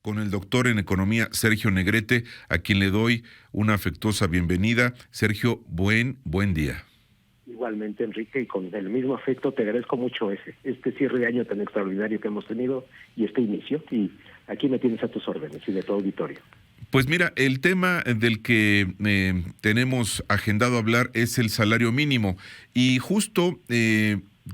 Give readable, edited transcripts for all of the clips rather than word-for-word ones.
con el doctor en economía Sergio Negrete, a quien le doy una afectuosa bienvenida. Sergio, buen día. Igualmente, Enrique, y con el mismo afecto te agradezco mucho este cierre de año tan extraordinario que hemos tenido y este inicio. Y aquí me tienes a tus órdenes y de tu auditorio. Pues mira, el tema del que tenemos agendado hablar es el salario mínimo. Y justo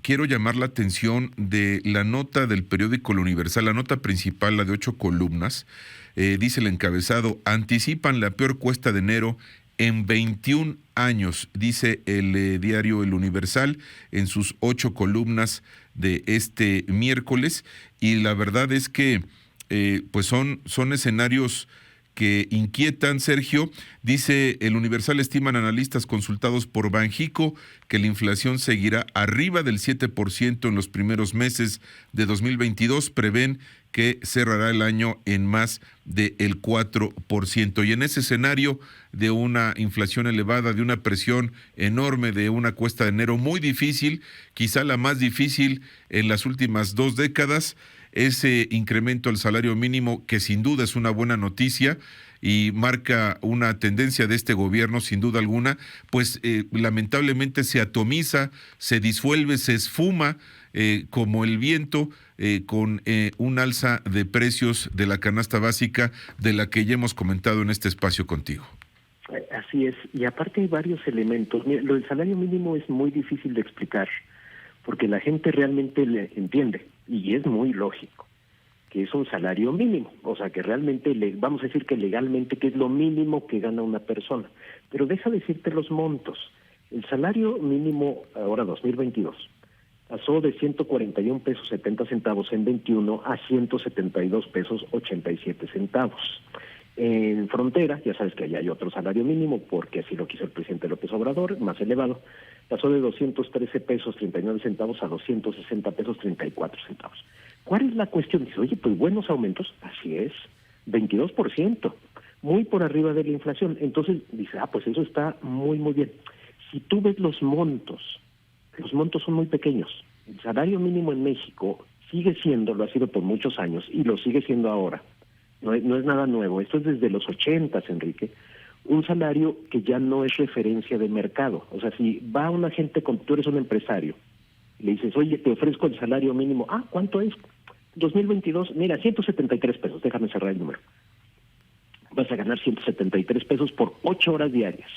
quiero llamar la atención de la nota del periódico El Universal, la nota principal, la de 8 columnas. Dice el encabezado: anticipan la peor cuesta de enero en 21 años, dice el diario El Universal en sus 8 columnas de este miércoles. Y la verdad es que pues son escenarios que inquietan, Sergio. Dice el Universal: estiman analistas consultados por Banjico que la inflación seguirá arriba del 7% en los primeros meses de 2022. Prevén que cerrará el año en más del 4%. Y en ese escenario de una inflación elevada, de una presión enorme, de una cuesta de enero muy difícil, quizá la más difícil en las últimas 2 décadas, ese incremento al salario mínimo, que sin duda es una buena noticia y marca una tendencia de este gobierno, sin duda alguna, pues lamentablemente se atomiza, se disuelve, se esfuma como el viento, con un alza de precios de la canasta básica de la que ya hemos comentado en este espacio contigo. Así es, y aparte hay varios elementos. Mira, lo del salario mínimo es muy difícil de explicar, porque la gente realmente le entiende, y es muy lógico, que es un salario mínimo, o sea que realmente, vamos a decir que legalmente que es lo mínimo que gana una persona, pero deja decirte los montos. El salario mínimo ahora 2022 pasó de 141 pesos 70 centavos en 21 a 172 pesos 87 centavos. En frontera, ya sabes que allá hay otro salario mínimo, porque así lo quiso el presidente López Obrador, más elevado, pasó de 213 pesos 39 centavos a 260 pesos 34 centavos. ¿Cuál es la cuestión? Dice, oye, pues buenos aumentos, así es, 22%, muy por arriba de la inflación. Entonces dice, pues eso está muy, muy bien. Si tú ves los montos son muy pequeños. El salario mínimo en México sigue siendo, lo ha sido por muchos años, y lo sigue siendo ahora. No es nada nuevo, esto es desde los 80, Enrique, un salario que ya no es referencia de mercado. O sea, si va una gente, tú eres un empresario, le dices, oye, te ofrezco el salario mínimo, ¿cuánto es? 2022, mira, 173 pesos, déjame cerrar el número. Vas a ganar 173 pesos por 8 horas diarias.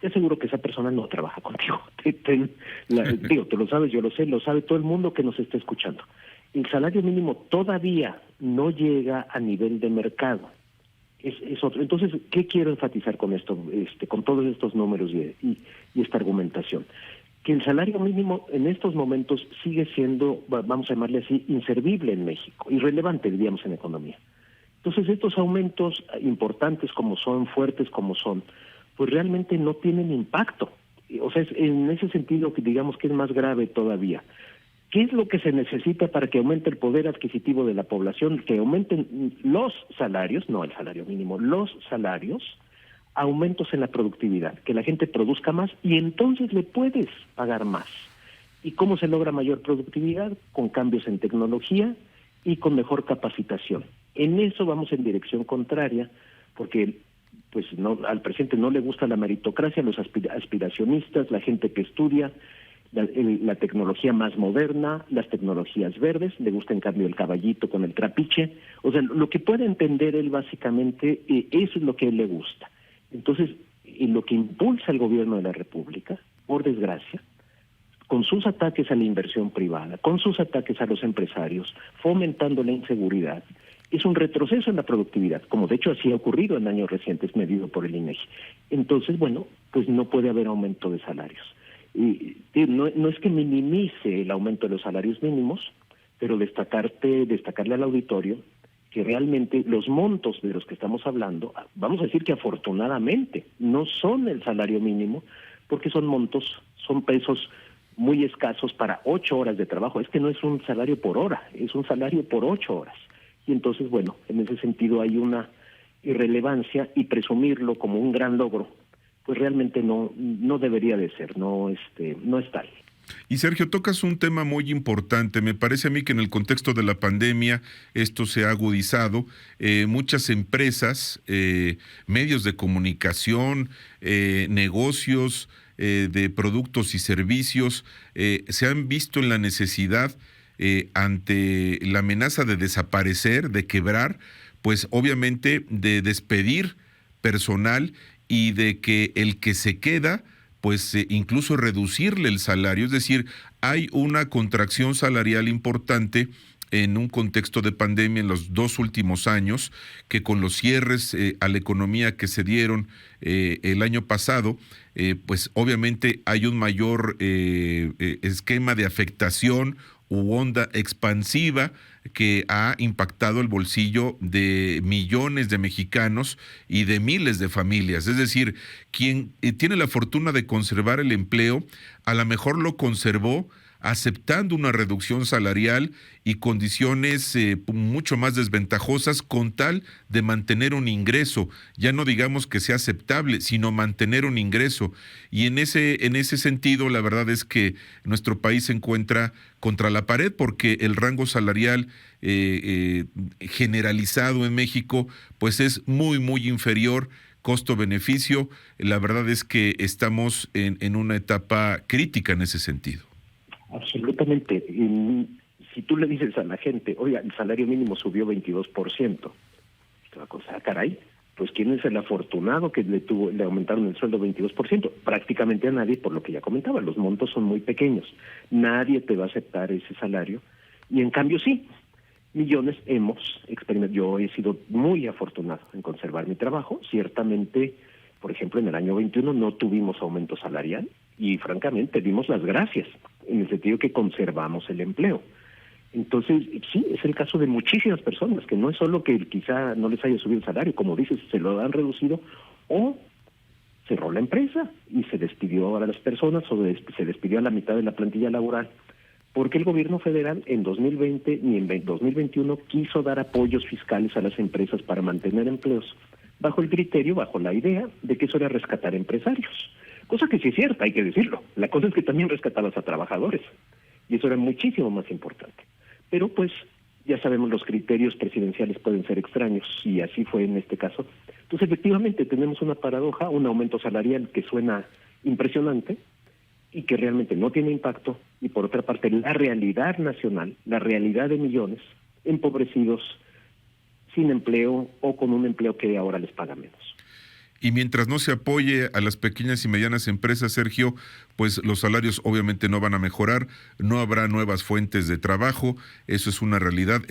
Te aseguro que esa persona no trabaja contigo. Tú lo sabes, yo lo sé, lo sabe todo el mundo que nos está escuchando. El salario mínimo todavía no llega a nivel de mercado. Es otro. Entonces, ¿qué quiero enfatizar con esto, con todos estos números y esta argumentación? Que el salario mínimo en estos momentos sigue siendo, vamos a llamarle así, inservible en México, irrelevante, diríamos, en economía. Entonces, estos aumentos importantes como son, fuertes como son, pues realmente no tienen impacto. O sea, en ese sentido, que digamos que es más grave todavía. ¿Qué es lo que se necesita para que aumente el poder adquisitivo de la población? Que aumenten los salarios, no el salario mínimo, los salarios, aumentos en la productividad, que la gente produzca más y entonces le puedes pagar más. ¿Y cómo se logra mayor productividad? Con cambios en tecnología y con mejor capacitación. En eso vamos en dirección contraria, porque pues no, al presidente no le gusta la meritocracia, los aspiracionistas, la gente que estudia, la tecnología más moderna, las tecnologías verdes, le gusta en cambio el caballito con el trapiche. O sea, lo que puede entender él básicamente, eso es lo que a él le gusta. Entonces, lo que impulsa el gobierno de la República, por desgracia, con sus ataques a la inversión privada, con sus ataques a los empresarios, fomentando la inseguridad, es un retroceso en la productividad, como de hecho así ha ocurrido en años recientes, medido por el INEGI. Entonces, bueno, pues no puede haber aumento de salarios. Y no es que minimice el aumento de los salarios mínimos, pero destacarle al auditorio que realmente los montos de los que estamos hablando, vamos a decir que afortunadamente no son el salario mínimo, porque son montos, son pesos muy escasos para 8 horas de trabajo. Es que no es un salario por hora, es un salario por 8 horas. Y entonces, bueno, en ese sentido hay una irrelevancia, y presumirlo como un gran logro, pues realmente no debería de ser, no es tal. Y Sergio, tocas un tema muy importante. Me parece a mí que en el contexto de la pandemia esto se ha agudizado. Muchas empresas, medios de comunicación, negocios de productos y servicios se han visto en la necesidad ante la amenaza de desaparecer, de quebrar, pues obviamente de despedir personal y de que el que se queda pues incluso reducirle el salario, es decir, hay una contracción salarial importante en un contexto de pandemia en los 2 últimos años, que con los cierres a la economía que se dieron el año pasado, pues obviamente hay un mayor esquema de afectación u onda expansiva que ha impactado el bolsillo de millones de mexicanos y de miles de familias. Es decir, quien tiene la fortuna de conservar el empleo, a lo mejor lo conservó aceptando una reducción salarial y condiciones mucho más desventajosas con tal de mantener un ingreso, ya no digamos que sea aceptable, sino mantener un ingreso. Y en ese sentido, la verdad es que nuestro país se encuentra contra la pared porque el rango salarial generalizado en México pues es muy, muy inferior costo-beneficio. La verdad es que estamos en una etapa crítica en ese sentido. Absolutamente. Si tú le dices a la gente, oiga, el salario mínimo subió 22%, te va a costar, caray, pues ¿quién es el afortunado que le aumentaron el sueldo 22%? Prácticamente a nadie, por lo que ya comentaba, los montos son muy pequeños, nadie te va a aceptar ese salario, y en cambio sí, millones hemos experimentado. Yo he sido muy afortunado en conservar mi trabajo, ciertamente. Por ejemplo, en el año 21 no tuvimos aumento salarial y francamente dimos las gracias, en el sentido que conservamos el empleo. Entonces, sí, es el caso de muchísimas personas, que no es solo que quizá no les haya subido el salario, como dices, se lo han reducido, o cerró la empresa y se despidió a las personas, o se despidió a la mitad de la plantilla laboral, porque el gobierno federal en 2020 ni en 2021 quiso dar apoyos fiscales a las empresas para mantener empleos, bajo el criterio, bajo la idea de que eso era rescatar empresarios. Cosa que sí es cierta, hay que decirlo. La cosa es que también rescatabas a trabajadores. Y eso era muchísimo más importante. Pero pues ya sabemos, los criterios presidenciales pueden ser extraños, y así fue en este caso. Entonces efectivamente tenemos una paradoja, un aumento salarial que suena impresionante y que realmente no tiene impacto, y por otra parte la realidad nacional, la realidad de millones empobrecidos, sin empleo o con un empleo que ahora les paga menos. Y mientras no se apoye a las pequeñas y medianas empresas, Sergio, pues los salarios obviamente no van a mejorar, no habrá nuevas fuentes de trabajo, eso es una realidad.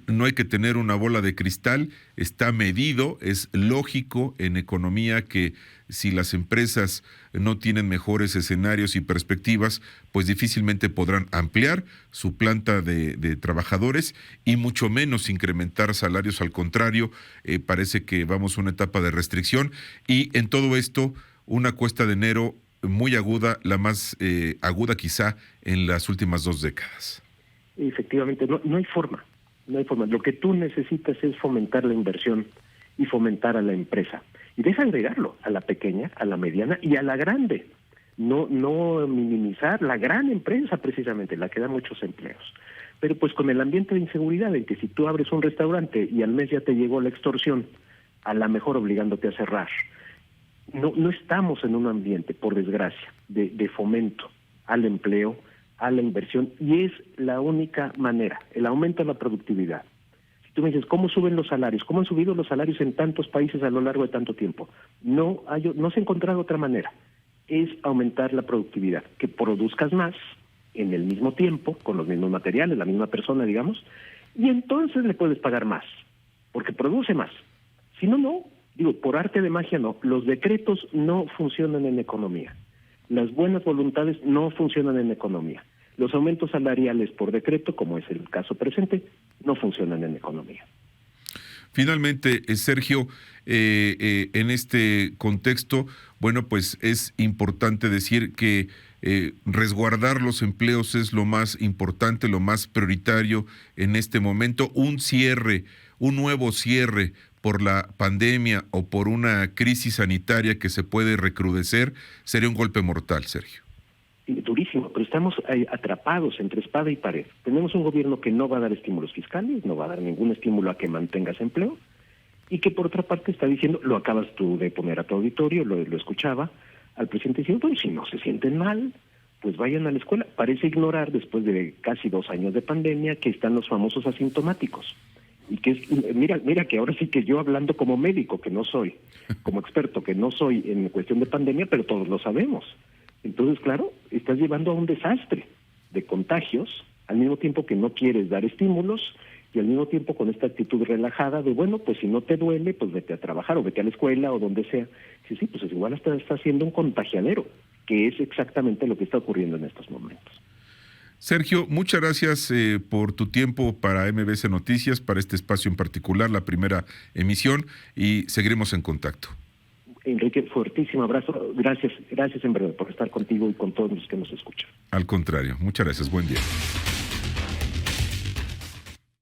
No hay que tener una bola de cristal, está medido, es lógico en economía que si las empresas no tienen mejores escenarios y perspectivas, pues difícilmente podrán ampliar su planta de trabajadores y mucho menos incrementar salarios. Al contrario, parece que vamos a una etapa de restricción y en todo esto una cuesta de enero muy aguda, la más aguda quizá en las últimas 2 décadas. Efectivamente, no hay forma, no hay forma. Lo que tú necesitas es fomentar la inversión y fomentar a la empresa. Y deja agregarlo a la pequeña, a la mediana y a la grande. No minimizar la gran empresa, precisamente, la que da muchos empleos. Pero pues con el ambiente de inseguridad, en que si tú abres un restaurante y al mes ya te llegó la extorsión, a lo mejor obligándote a cerrar. No estamos en un ambiente, por desgracia, de fomento al empleo, a la inversión, y es la única manera, el aumento de la productividad. Si tú me dices, ¿cómo suben los salarios? ¿Cómo han subido los salarios en tantos países a lo largo de tanto tiempo? No se ha encontrado otra manera. Es aumentar la productividad, que produzcas más en el mismo tiempo, con los mismos materiales, la misma persona, digamos, y entonces le puedes pagar más, porque produce más. Si no, por arte de magia no. Los decretos no funcionan en economía. Las buenas voluntades no funcionan en economía. Los aumentos salariales por decreto, como es el caso presente, no funcionan en economía. Finalmente, Sergio, en este contexto, bueno, pues es importante decir que resguardar los empleos es lo más importante, lo más prioritario en este momento. Un nuevo cierre por la pandemia o por una crisis sanitaria que se puede recrudecer, sería un golpe mortal, Sergio. durísimo, pero estamos atrapados entre espada y pared. Tenemos un gobierno que no va a dar estímulos fiscales, no va a dar ningún estímulo a que mantengas empleo, y que por otra parte está diciendo, lo acabas tú de poner a tu auditorio, lo escuchaba, al presidente diciendo, bueno, si no se sienten mal, pues vayan a la escuela. Parece ignorar, después de casi 2 años de pandemia, que están los famosos asintomáticos. Y que mira que ahora sí que yo, hablando como médico, que no soy, como experto, que no soy en cuestión de pandemia, pero todos lo sabemos. Entonces, claro, estás llevando a un desastre de contagios, al mismo tiempo que no quieres dar estímulos, y al mismo tiempo con esta actitud relajada de, bueno, pues si no te duele, pues vete a trabajar o vete a la escuela o donde sea. Sí, pues igual está siendo un contagiadero, que es exactamente lo que está ocurriendo en estos momentos. Sergio, muchas gracias por tu tiempo para MBS Noticias, para este espacio en particular, la primera emisión, y seguiremos en contacto. Enrique, fuertísimo abrazo. Gracias en verdad por estar contigo y con todos los que nos escuchan. Al contrario, muchas gracias. Buen día.